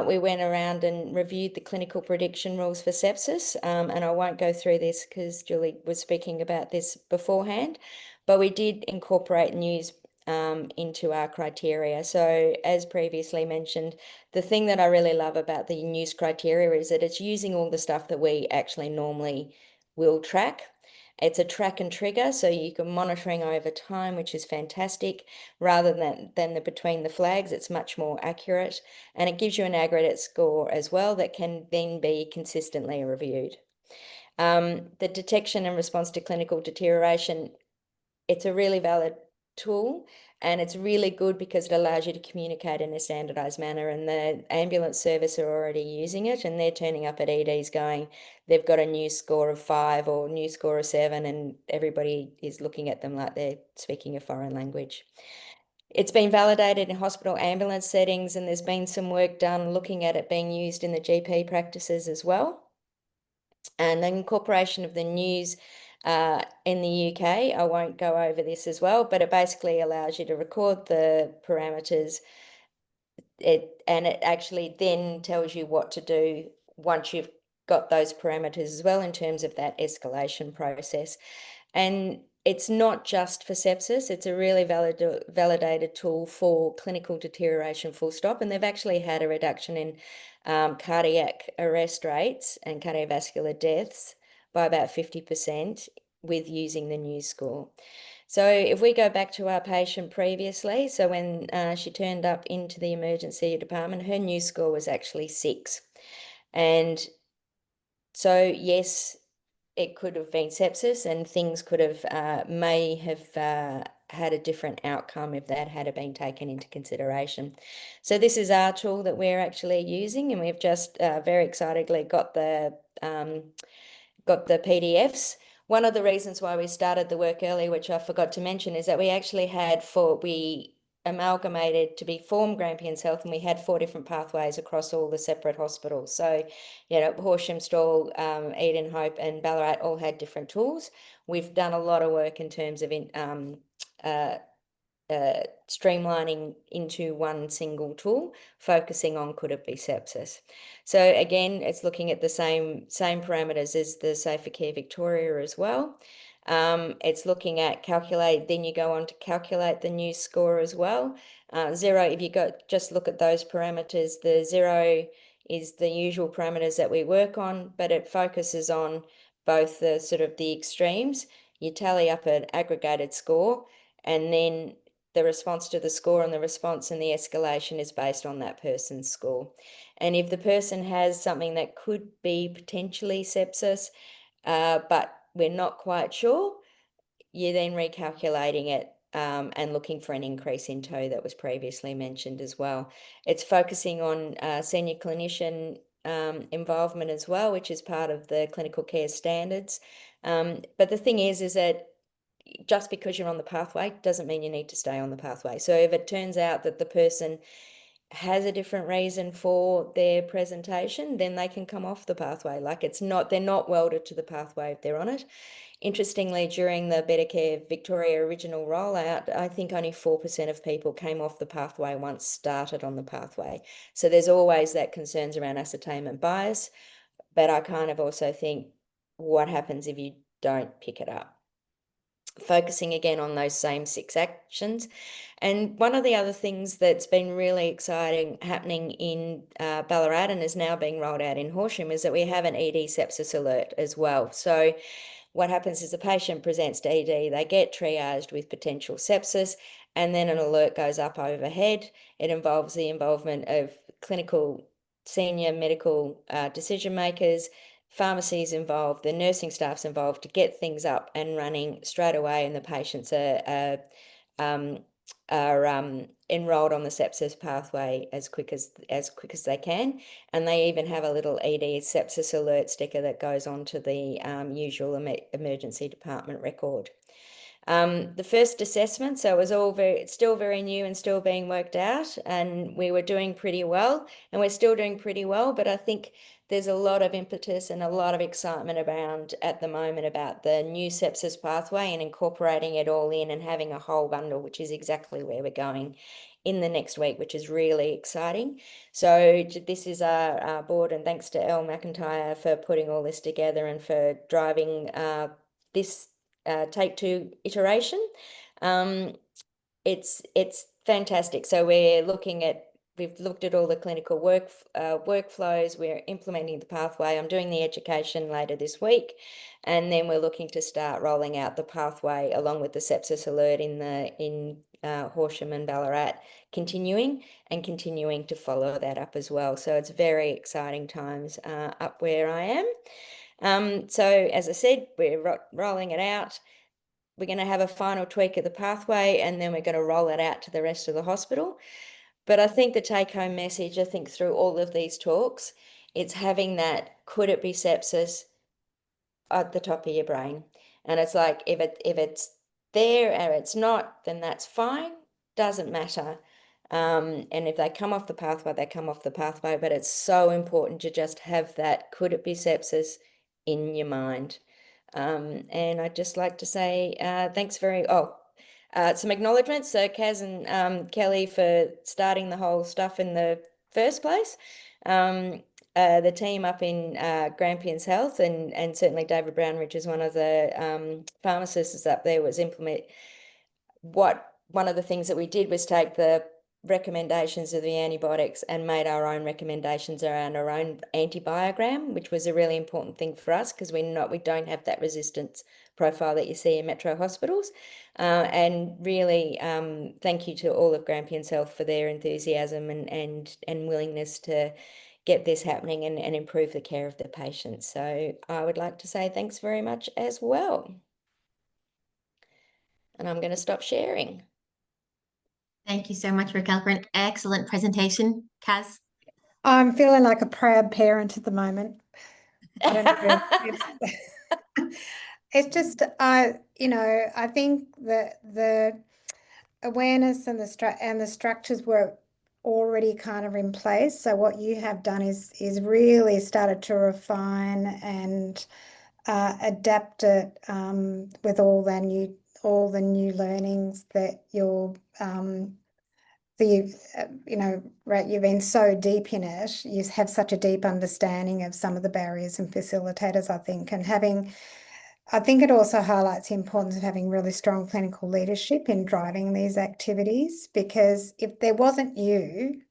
Speaker 5: We went around and reviewed the clinical prediction rules for sepsis, and I won't go through this because Julie was speaking about this beforehand, but we did incorporate news into our criteria. So as previously mentioned, the thing that I really love about the news criteria is that it's using all the stuff that we actually normally will track. It's a track and trigger, so you can monitoring over time, which is fantastic. Rather than the between the flags, it's much more accurate, and it gives you an aggregate score as well that can then be consistently reviewed. The detection and response to clinical deterioration, it's a really valid tool, and it's really good because it allows you to communicate in a standardized manner, and the ambulance service are already using it, and they're turning up at EDs going, they've got a new score of 5 or new score of 7, and everybody is looking at them like they're speaking a foreign language. It's been validated in hospital ambulance settings, and there's been some work done looking at it being used in the GP practices as well. And the incorporation of the news in the UK, I won't go over this as well, but it basically allows you to record the parameters, and it actually then tells you what to do once you've got those parameters as well in terms of that escalation process. And it's not just for sepsis, it's a really validated tool for clinical deterioration full stop, and they've actually had a reduction in cardiac arrest rates and cardiovascular deaths by about 50% with using the news score. So if we go back to our patient previously, so when she turned up into the emergency department, her news score was actually 6. And so yes, it could have been sepsis, and things could have may have had a different outcome if that had been taken into consideration. So this is our tool that we're actually using, and we've just very excitedly got the PDFs. One of the reasons why we started the work early, which I forgot to mention, is that we actually we amalgamated to be formed Grampians Health, and we had 4 different pathways across all the separate hospitals. So, you know, Horsham, Stawell, Eden, Hope and Ballarat all had different tools. We've done a lot of work in terms of streamlining into one single tool, focusing on could it be sepsis. So again, it's looking at the same parameters as the Safer Care Victoria as well. It's looking at calculate, then you go on to calculate the news score as well. 0, if you just look at those parameters, the 0 is the usual parameters that we work on, but it focuses on both the sort of the extremes. You tally up an aggregated score, and then the response to the score, and the response and the escalation is based on that person's score. And if the person has something that could be potentially sepsis, but we're not quite sure, you're then recalculating it and looking for an increase in TOE that was previously mentioned as well. It's focusing on senior clinician involvement as well, which is part of the clinical care standards. But the thing is that just because you're on the pathway doesn't mean you need to stay on the pathway. So if it turns out that the person has a different reason for their presentation, then they can come off the pathway. Like they're not welded to the pathway if they're on it. Interestingly, during the Better Care Victoria original rollout, I think only 4% of people came off the pathway once started on the pathway. So there's always that concerns around ascertainment bias. But I kind of also think, what happens if you don't pick it up? Focusing again on those same 6 actions. And one of the other things that's been really exciting happening in Ballarat and is now being rolled out in Horsham is that we have an ED sepsis alert as well. So what happens is the patient presents to ED, they get triaged with potential sepsis, and then an alert goes up overhead. It involves the involvement of clinical senior medical decision makers, pharmacies involved, the nursing staff's involved to get things up and running straight away, and the patients are enrolled on the sepsis pathway as quick as they can. And they even have a little ED sepsis alert sticker that goes onto the usual emergency department record. The first assessment, so it was still very new and still being worked out, and we were doing pretty well, and we're still doing pretty well, but I think there's a lot of impetus and a lot of excitement around at the moment about the new sepsis pathway and incorporating it all in and having a whole bundle, which is exactly where we're going in the next week, which is really exciting. So this is our board, and thanks to Elle McIntyre for putting all this together and for driving this take 2 iteration. It's fantastic. So we're looking at we've looked at all the clinical workflows. We're implementing the pathway. I'm doing the education later this week, and then we're looking to start rolling out the pathway along with the sepsis alert in Horsham and Ballarat, continuing to follow that up as well. So it's very exciting times up where I am. So as I said, we're rolling it out. We're going to have a final tweak of the pathway, and then we're going to roll it out to the rest of the hospital. But I think the take-home message, I think through all of these talks, it's having that, could it be sepsis, at the top of your brain. And it's like, if it's there or it's not, then that's fine, doesn't matter. And if they come off the pathway, they come off the pathway. But it's so important to just have that, could it be sepsis, in your mind. And I'd just like to say thanks some acknowledgements. So Kaz and Kelly for starting the whole stuff in the first place. The team up in Grampians Health, and certainly David Brownridge is one of the pharmacists up there, was one of the things that we did was take the recommendations of the antibiotics and made our own recommendations around our own antibiogram, which was a really important thing for us because we don't have that resistance profile that you see in metro hospitals. And really thank you to all of Grampians Health for their enthusiasm and willingness to get this happening and improve the care of the patients. So I would like to say thanks very much as well. And I'm going to stop sharing.
Speaker 1: Thank you so much, Raquel, for an excellent presentation. Kaz?
Speaker 3: I'm feeling like a proud parent at the moment. I don't know. It's just, I think that the awareness and the structures were already kind of in place. So what you have done is really started to refine and adapt it with all the new learnings that you've been so deep in it. You have such a deep understanding of some of the barriers and facilitators, I think, and I think it also highlights the importance of having really strong clinical leadership in driving these activities, because if there wasn't you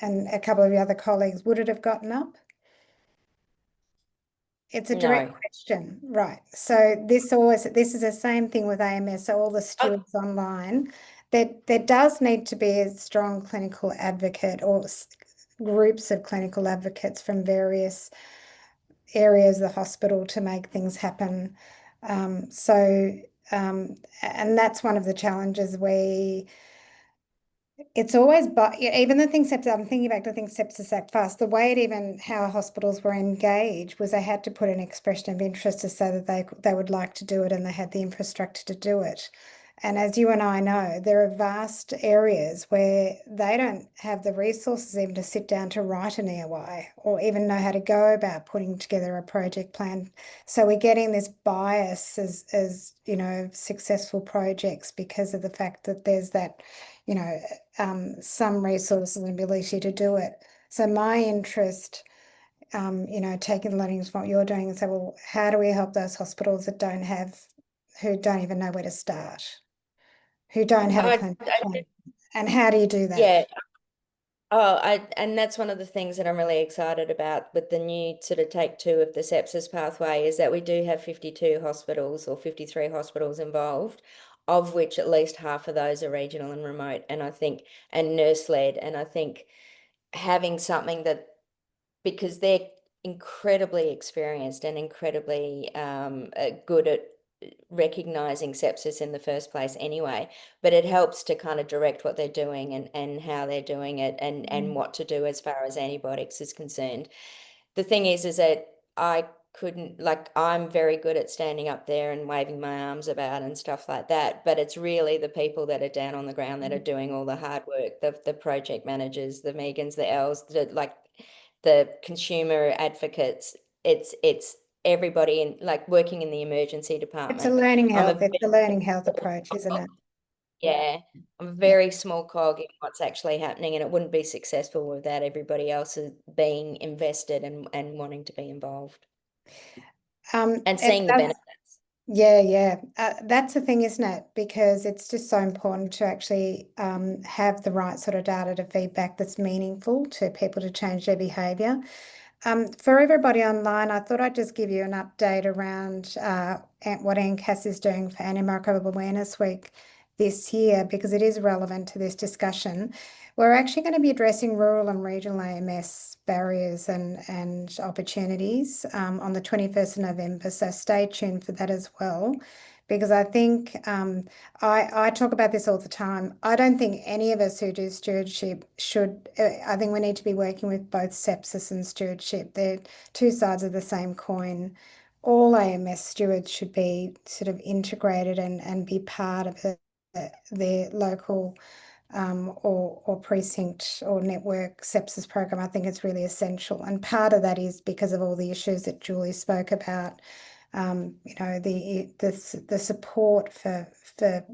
Speaker 3: and a couple of your other colleagues, would it have gotten up? It's a direct question, right? So this is the same thing with AMS. So all the stewards online, there does need to be a strong clinical advocate or groups of clinical advocates from various areas of the hospital to make things happen. And that's one of the challenges it's always, but even the things sepsis, I'm thinking back to things Sepsis Act Fast, the way how hospitals were engaged was they had to put an expression of interest to say that they would like to do it and they had the infrastructure to do it. And as you and I know, there are vast areas where they don't have the resources even to sit down to write an EOI or even know how to go about putting together a project plan. So we're getting this bias as successful projects because of the fact that there's that, some resources and ability to do it. So my interest, taking the learnings from what you're doing and say, well, how do we help those hospitals who don't even know where to start? Who don't have a clinical plan, and how do you do that?
Speaker 5: Yeah. And that's one of the things that I'm really excited about with the new sort of take 2 of the sepsis pathway, is that we do have 52 hospitals or 53 hospitals involved, of which at least half of those are regional and remote, and nurse-led. And I think having something that, because they're incredibly experienced and incredibly good at recognizing sepsis in the first place anyway, but it helps to kind of direct what they're doing and how they're doing it and what to do as far as antibiotics is concerned. The thing is that I'm very good at standing up there and waving my arms about and stuff like that, but it's really the people that are down on the ground that are doing all the hard work, the project managers, the Megans, the Els, the consumer advocates. It's everybody working in the emergency department.
Speaker 3: It's a learning health approach, isn't it?
Speaker 5: Yeah, I'm a very small cog in what's actually happening, and it wouldn't be successful without everybody else being invested and wanting to be involved and seeing the benefits.
Speaker 3: Yeah. That's the thing, isn't it? Because it's just so important to actually have the right sort of data to feedback that's meaningful to people to change their behaviour. For everybody online, I thought I'd just give you an update around what NCAS is doing for Antimicrobial Awareness Week this year, because it is relevant to this discussion. We're actually going to be addressing rural and regional AMS barriers and opportunities on the 21st of November. So stay tuned for that as well, because I think I talk about this all the time. I don't think any of us who do stewardship should, I think we need to be working with both sepsis and stewardship. They're two sides of the same coin. All AMS stewards should be sort of integrated and be part of their local or precinct or network sepsis program. I think it's really essential. And part of that is because of all the issues that Julie spoke about. You know, the support for the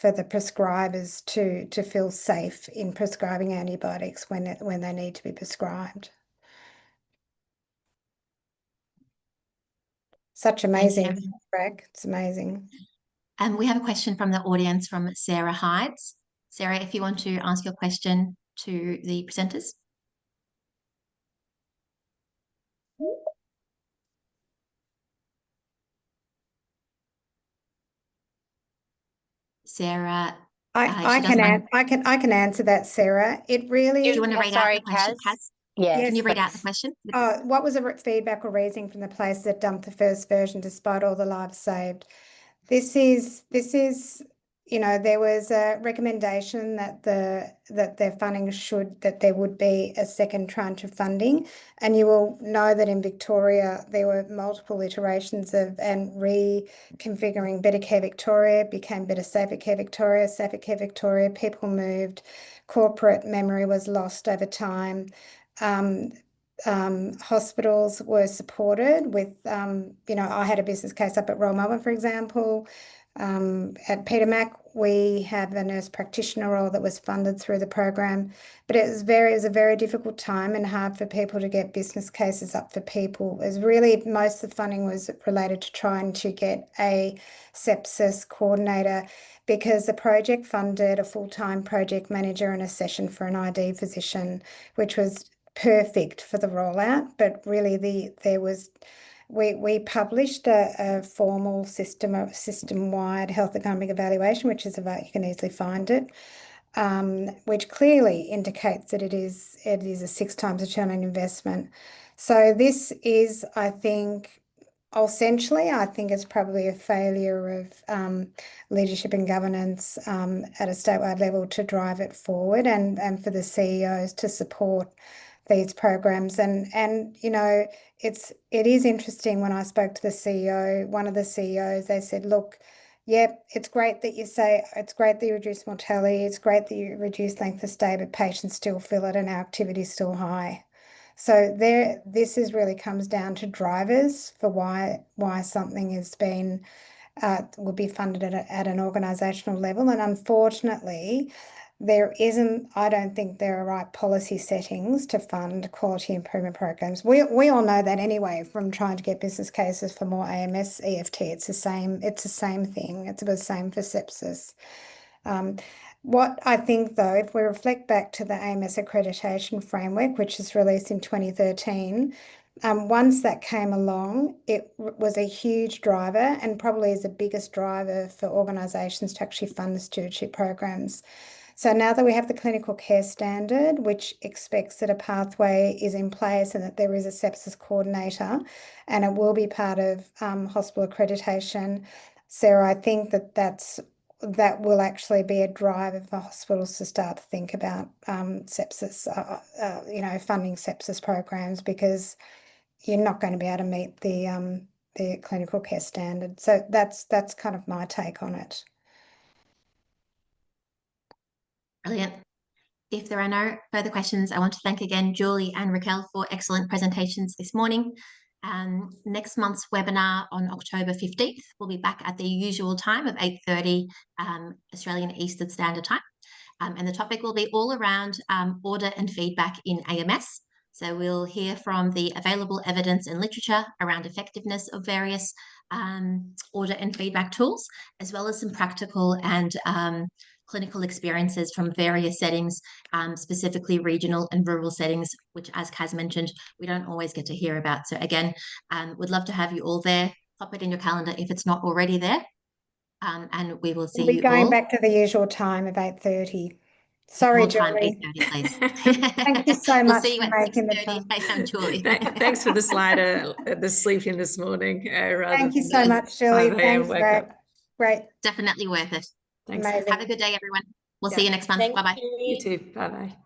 Speaker 3: prescribers to feel safe in prescribing antibiotics when they need to be prescribed. Such amazing feedback. It's amazing.
Speaker 1: And we have a question from the audience from Sarah Hides. Sarah, if you want to ask your question to the presenters. Sarah,
Speaker 3: I can answer that, Sarah. It really.
Speaker 1: Do you want to read out the question, Kaz?
Speaker 6: Yes.
Speaker 1: Can you read out the question?
Speaker 3: What was the feedback or reasoning from the place that dumped the first version despite all the lives saved? This is, you know, there was a recommendation that their funding that there would be a second tranche of funding, and you will know that in Victoria there were multiple iterations of and reconfiguring Better Care Victoria became Better Safer Care Victoria, Safer Care Victoria. People moved, corporate memory was lost over time. Hospitals were supported with, you know, I had a business case up at Royal Melbourne, for example. At Peter Mac, we have a nurse practitioner role that was funded through the program, but it was a very difficult time and hard for people to get business cases up for people. It was really, most of the funding was related to trying to get a sepsis coordinator, because the project funded a full-time project manager and a session for an ID physician, which was perfect for the rollout. But really we published a formal system-wide health economic evaluation, which is about, you can easily find it, which clearly indicates that it is a 6 times return on investment. So this is, I think, essentially, I think it's probably a failure of leadership and governance at a statewide level to drive it forward, and for the CEOs to support these programs. And you know, it is interesting. When I spoke to the CEO, one of the CEOs, they said, look, yep, it's great that you say, it's great that you reduce mortality, it's great that you reduce length of stay, but patients still feel it and our activity is still high. So this is really comes down to drivers for why something has been will be funded at an organisational level. And unfortunately, I don't think there are right policy settings to fund quality improvement programs. We all know that anyway from trying to get business cases for more AMS EFT. It's the same thing. It's the same for sepsis. What I think, though, if we reflect back to the AMS accreditation framework, which was released in 2013, once that came along, it was a huge driver and probably is the biggest driver for organisations to actually fund the stewardship programs. So now that we have the clinical care standard, which expects that a pathway is in place and that there is a sepsis coordinator, and it will be part of hospital accreditation, Sarah, I think that will actually be a driver for hospitals to start to think about sepsis, you know, funding sepsis programs, because you're not going to be able to meet the clinical care standard. So that's kind of my take on it.
Speaker 1: Brilliant. If there are no further questions, I want to thank again Julie and Raquel for excellent presentations this morning. Next month's webinar on October 15th, we'll be back at the usual time of 8:30 Australian Eastern Standard Time. And the topic will be all around audit and feedback in AMS. So we'll hear from the available evidence and literature around effectiveness of various audit and feedback tools, as well as some practical and clinical experiences from various settings, specifically regional and rural settings, which, as Kaz mentioned, we don't always get to hear about. So again, we'd love to have you all there. Pop it in your calendar if it's not already there. And we will see
Speaker 3: We'll be
Speaker 1: you
Speaker 3: going
Speaker 1: all.
Speaker 3: back to the usual time of 8:30. Sorry,
Speaker 1: More time,
Speaker 3: Julie.
Speaker 1: 8:30, please.
Speaker 3: Thank you so
Speaker 1: We'll
Speaker 3: much
Speaker 1: see you
Speaker 3: for
Speaker 1: at
Speaker 3: making the
Speaker 1: 6:30.
Speaker 3: time.
Speaker 1: I'm Julie.
Speaker 2: Thanks for the slider, the sleeping this morning. Rather
Speaker 3: Thank you
Speaker 2: than
Speaker 3: so
Speaker 2: the
Speaker 3: much, Julie.
Speaker 2: 5 a.m.
Speaker 3: Thanks,
Speaker 2: wake
Speaker 3: Greg.
Speaker 2: up.
Speaker 3: Great.
Speaker 1: Definitely worth it.
Speaker 2: Thanks.
Speaker 3: Amazing.
Speaker 1: Have a good day, everyone. We'll
Speaker 2: Yeah.
Speaker 1: see you next month.
Speaker 5: Thank
Speaker 1: Bye-bye.
Speaker 5: you.
Speaker 2: You too. Bye-bye.